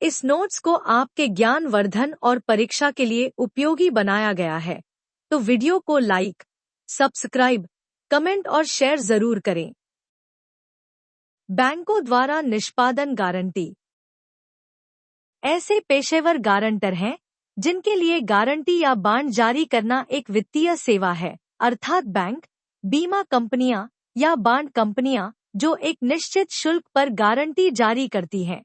इस नोट्स को आपके ज्ञान वर्धन और परीक्षा के लिए उपयोगी बनाया गया है, तो वीडियो को लाइक, सब्सक्राइब, कमेंट और शेयर जरूर करें। बैंकों द्वारा निष्पादन गारंटी। ऐसे पेशेवर गारंटर हैं जिनके लिए गारंटी या बांड जारी करना एक वित्तीय सेवा है, अर्थात बैंक, बीमा कंपनियां या बांड कंपनियां जो एक निश्चित शुल्क पर गारंटी जारी करती हैं।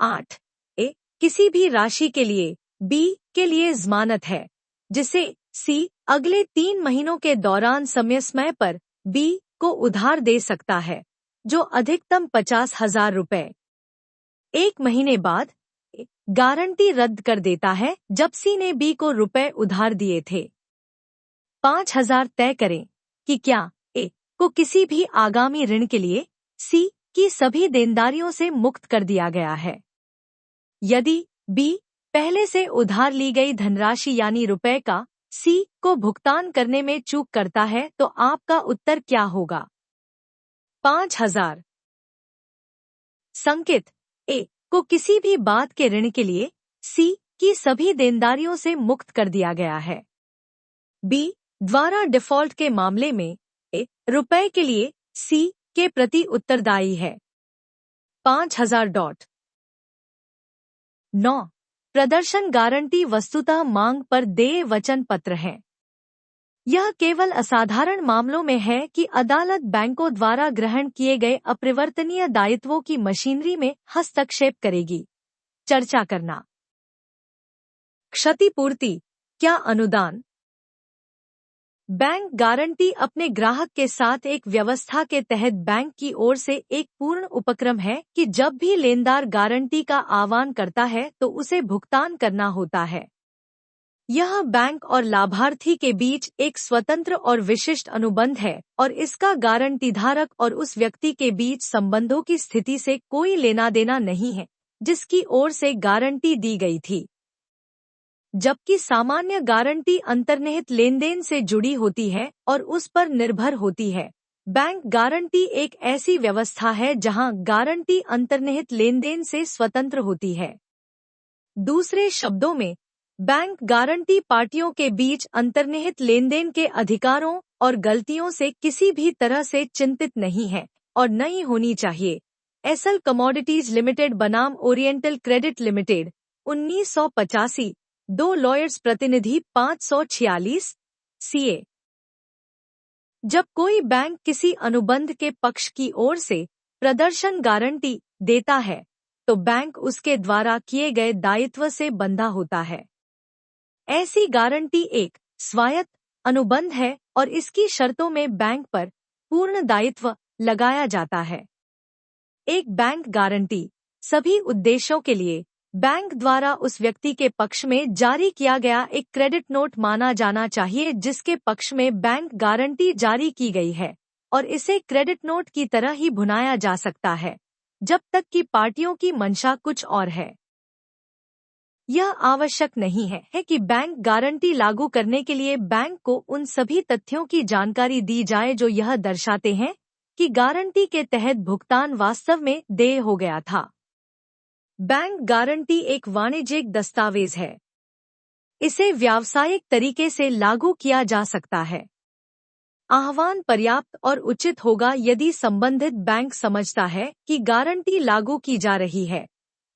8. ए. किसी भी राशि के लिए बी के लिए जमानत है, जिसे सी अगले 3 महीनों के दौरान समय पर बी को उधार दे सकता है, जो अधिकतम 50,000 रुपए। 1 महीने बाद गारंटी रद्द कर देता है जब सी ने बी को रुपए उधार दिए थे। 5,000 तय करें कि क्या ए को किसी भी आगामी ऋण के लिए सी की सभी देनदारियों से मुक्त कर दिया गया है। यदि बी पहले से उधार ली गई धनराशि यानी रुपए का सी को भुगतान करने में चूक करता है तो आपका उत्तर क्या होगा? 5,000। संकेत: ए को किसी भी बात के ऋण के लिए सी की सभी देनदारियों से मुक्त कर दिया गया है। बी द्वारा डिफॉल्ट के मामले में ए रुपए के लिए सी के प्रति उत्तरदायी है। 5,000। 9. प्रदर्शन गारंटी वस्तुतः मांग पर देय वचन पत्र है। यह केवल असाधारण मामलों में है कि अदालत बैंकों द्वारा ग्रहण किए गए अपरिवर्तनीय दायित्वों की मशीनरी में हस्तक्षेप करेगी। चर्चा करना। क्षतिपूर्ति, क्या अनुदान? बैंक गारंटी अपने ग्राहक के साथ एक व्यवस्था के तहत बैंक की ओर से एक पूर्ण उपक्रम है कि जब भी लेनदार गारंटी का आह्वान करता है तो उसे भुगतान करना होता है। यह बैंक और लाभार्थी के बीच एक स्वतंत्र और विशिष्ट अनुबंध है और इसका गारंटी धारक और उस व्यक्ति के बीच संबंधों की स्थिति से कोई लेना देना नहीं है जिसकी ओर से गारंटी दी गई थी। जबकि सामान्य गारंटी अंतर्निहित लेनदेन से जुड़ी होती है और उस पर निर्भर होती है, बैंक गारंटी एक ऐसी व्यवस्था है जहां गारंटी अंतर्निहित लेनदेन से स्वतंत्र होती है। दूसरे शब्दों में, बैंक गारंटी पार्टियों के बीच अंतर्निहित लेनदेन के अधिकारों और गलतियों से किसी भी तरह से चिंतित नहीं है और नहीं होनी चाहिए। एसएल कमोडिटीज लिमिटेड बनाम ओरिएंटल क्रेडिट लिमिटेड, 1985। 2 लॉयर्स प्रतिनिधि 546 सीए। जब कोई बैंक किसी अनुबंध के पक्ष की ओर से प्रदर्शन गारंटी देता है तो बैंक उसके द्वारा किए गए दायित्व से बंधा होता है। ऐसी गारंटी एक स्वायत्त अनुबंध है और इसकी शर्तों में बैंक पर पूर्ण दायित्व लगाया जाता है। एक बैंक गारंटी सभी उद्देश्यों के लिए बैंक द्वारा उस व्यक्ति के पक्ष में जारी किया गया एक क्रेडिट नोट माना जाना चाहिए जिसके पक्ष में बैंक गारंटी जारी की गई है, और इसे क्रेडिट नोट की तरह ही भुनाया जा सकता है जब तक कि पार्टियों की मंशा कुछ और है। यह आवश्यक नहीं है कि बैंक गारंटी लागू करने के लिए बैंक को उन सभी तथ्यों की जानकारी दी जाए जो यह दर्शाते हैं कि गारंटी के तहत भुगतान वास्तव में देय हो गया था। बैंक गारंटी एक वाणिज्यिक दस्तावेज है। इसे व्यावसायिक तरीके से लागू किया जा सकता है। आह्वान पर्याप्त और उचित होगा यदि संबंधित बैंक समझता है कि गारंटी लागू की जा रही है।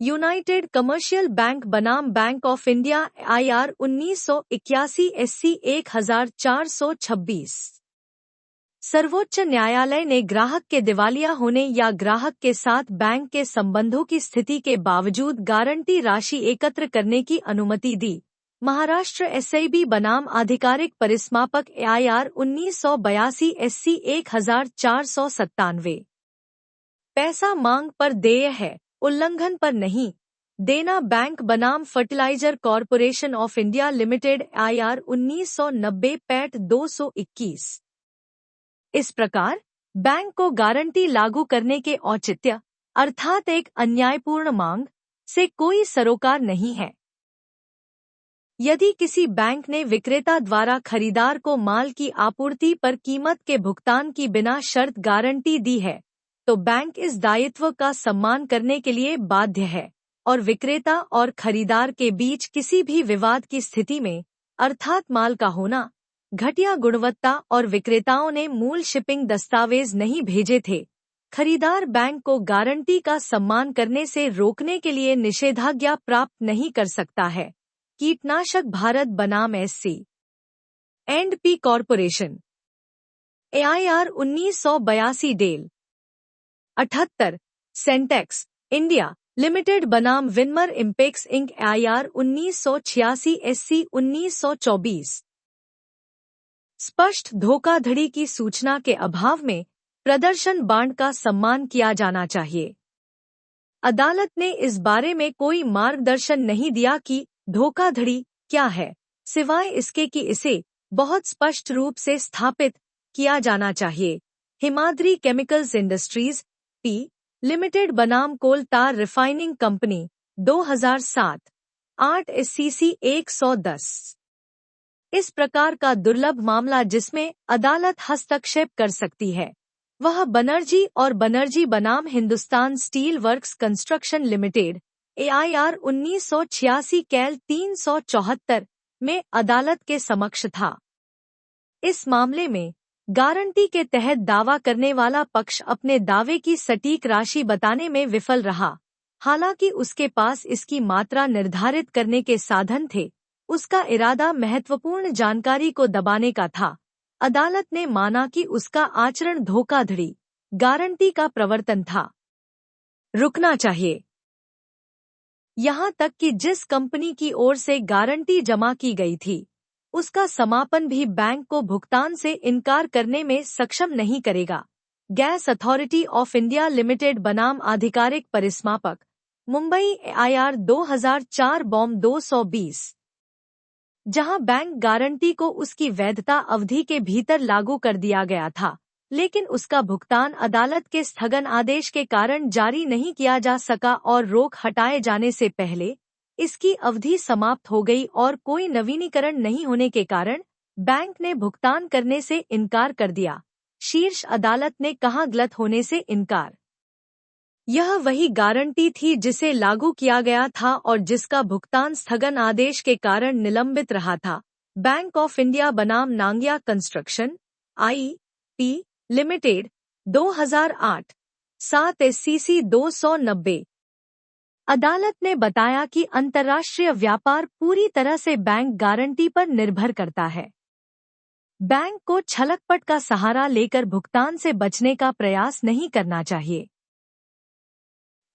यूनाइटेड कमर्शियल बैंक बनाम bank of India IR 1981 SC 1426। सर्वोच्च न्यायालय ने ग्राहक के दिवालिया होने या ग्राहक के साथ बैंक के संबंधों की स्थिति के बावजूद गारंटी राशि एकत्र करने की अनुमति दी। महाराष्ट्र SIB बनाम आधिकारिक परिसमापक IR 1982 SC 1497। पैसा मांग पर देय है, उल्लंघन पर नहीं। देना बैंक बनाम fertilizer corporation of India limited IR 1990 Pat 221। इस प्रकार बैंक को गारंटी लागू करने के औचित्य अर्थात एक अन्यायपूर्ण मांग से कोई सरोकार नहीं है। यदि किसी बैंक ने विक्रेता द्वारा खरीदार को माल की आपूर्ति पर कीमत के भुगतान की बिना शर्त गारंटी दी है तो बैंक इस दायित्व का सम्मान करने के लिए बाध्य है और विक्रेता और खरीदार के बीच किसी भी विवाद की स्थिति में, अर्थात माल का होना, घटिया गुणवत्ता और विक्रेताओं ने मूल शिपिंग दस्तावेज नहीं भेजे थे, खरीदार बैंक को गारंटी का सम्मान करने से रोकने के लिए निषेधाज्ञा प्राप्त नहीं कर सकता है। कीटनाशक भारत बनाम SC&P कॉरपोरेशन AIR 1982 डेल 78 सेंटेक्स इंडिया लिमिटेड बनाम विनमर इम्पेक्स इंक AIR 1986 SC 1924। स्पष्ट धोखाधड़ी की सूचना के अभाव में प्रदर्शन बांड का सम्मान किया जाना चाहिए। अदालत ने इस बारे में कोई मार्गदर्शन नहीं दिया कि धोखाधड़ी क्या है, सिवाय इसके कि इसे बहुत स्पष्ट रूप से स्थापित किया जाना चाहिए। Himadri chemicals industries P limited बनाम कोल तार रिफाइनिंग कंपनी 2007 8 SCC 110। इस प्रकार का दुर्लभ मामला जिसमें अदालत हस्तक्षेप कर सकती है वह बनर्जी और बनर्जी बनाम Hindustan steel works construction limited AIR 1986 कैल 374 में अदालत के समक्ष था। इस मामले में गारंटी के तहत दावा करने वाला पक्ष अपने दावे की सटीक राशि बताने में विफल रहा। हालांकि उसके पास इसकी मात्रा निर्धारित करने के साधन थे, उसका इरादा महत्वपूर्ण जानकारी को दबाने का था। अदालत ने माना कि उसका आचरण धोखाधड़ी, गारंटी का प्रवर्तन था। रुकना चाहिए। यहाँ तक कि जिस कंपनी की ओर से गारंटी जमा की गई थी, उसका समापन भी बैंक को भुगतान से इनकार करने में सक्षम नहीं करेगा। Gas authority of India limited बनाम आधिकारिक परिसमापक मुंबई AIR 2004 बॉम 220, जहां बैंक गारंटी को उसकी वैधता अवधि के भीतर लागू कर दिया गया था, लेकिन उसका भुगतान अदालत के स्थगन आदेश के कारण जारी नहीं किया जा सका और रोक हटाए जाने से पहले इसकी अवधि समाप्त हो गई और कोई नवीनीकरण नहीं होने के कारण बैंक ने भुगतान करने से इनकार कर दिया। शीर्ष अदालत ने कहा गलत होने से इनकार। यह वही गारंटी थी जिसे लागू किया गया था और जिसका भुगतान स्थगन आदेश के कारण निलंबित रहा था। बैंक ऑफ इंडिया बनाम Nangia construction IP limited 2008 7 SCC 290। अदालत ने बताया कि अंतर्राष्ट्रीय व्यापार पूरी तरह से बैंक गारंटी पर निर्भर करता है। बैंक को छलकपट का सहारा लेकर भुगतान से बचने का प्रयास नहीं करना चाहिए।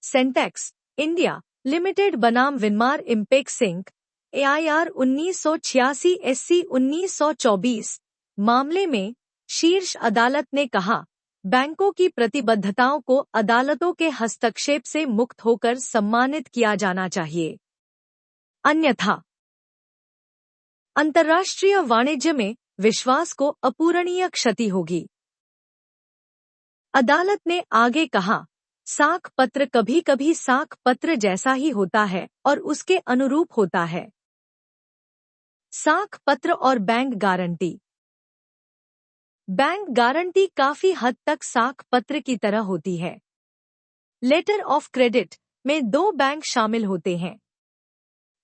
सेंटेक्स इंडिया लिमिटेड बनाम विनमार इम्पेक्स इंक AIR 1986 SC 1924 मामले में शीर्ष अदालत ने कहा, बैंकों की प्रतिबद्धताओं को अदालतों के हस्तक्षेप से मुक्त होकर सम्मानित किया जाना चाहिए, अन्यथा अंतर्राष्ट्रीय वाणिज्य में विश्वास को अपूरणीय क्षति होगी। अदालत ने आगे कहा, साख पत्र कभी कभी साख पत्र जैसा ही होता है और उसके अनुरूप होता है। साख पत्र और बैंक गारंटी। बैंक गारंटी काफी हद तक साख पत्र की तरह होती है। लेटर ऑफ क्रेडिट में दो बैंक शामिल होते हैं।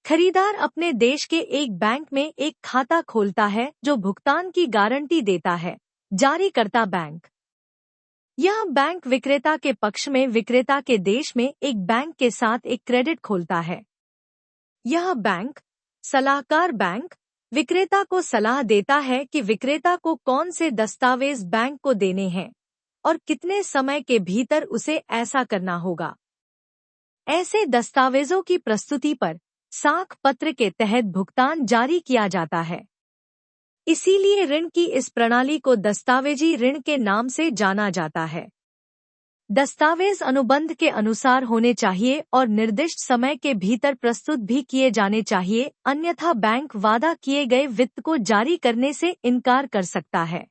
खरीदार अपने देश के एक बैंक में एक खाता खोलता है जो भुगतान की गारंटी देता है, जारीकर्ता बैंक। यह बैंक विक्रेता के पक्ष में विक्रेता के देश में एक बैंक के साथ एक क्रेडिट खोलता है। यह बैंक, सलाहकार बैंक, विक्रेता को सलाह देता है कि विक्रेता को कौन से दस्तावेज बैंक को देने हैं और कितने समय के भीतर उसे ऐसा करना होगा। ऐसे दस्तावेजों की प्रस्तुति पर साख पत्र के तहत भुगतान जारी किया जाता है। इसीलिए ऋण की इस प्रणाली को दस्तावेजी ऋण के नाम से जाना जाता है। दस्तावेज अनुबंध के अनुसार होने चाहिए और निर्दिष्ट समय के भीतर प्रस्तुत भी किए जाने चाहिए, अन्यथा बैंक वादा किए गए वित्त को जारी करने से इनकार कर सकता है।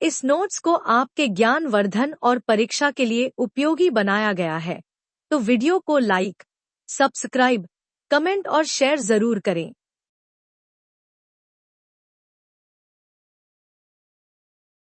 इस नोट्स को आपके ज्ञान वर्धन और परीक्षा के लिए उपयोगी बनाया गया है, तो वीडियो को लाइक, सब्सक्राइब, कमेंट और शेयर जरूर करें।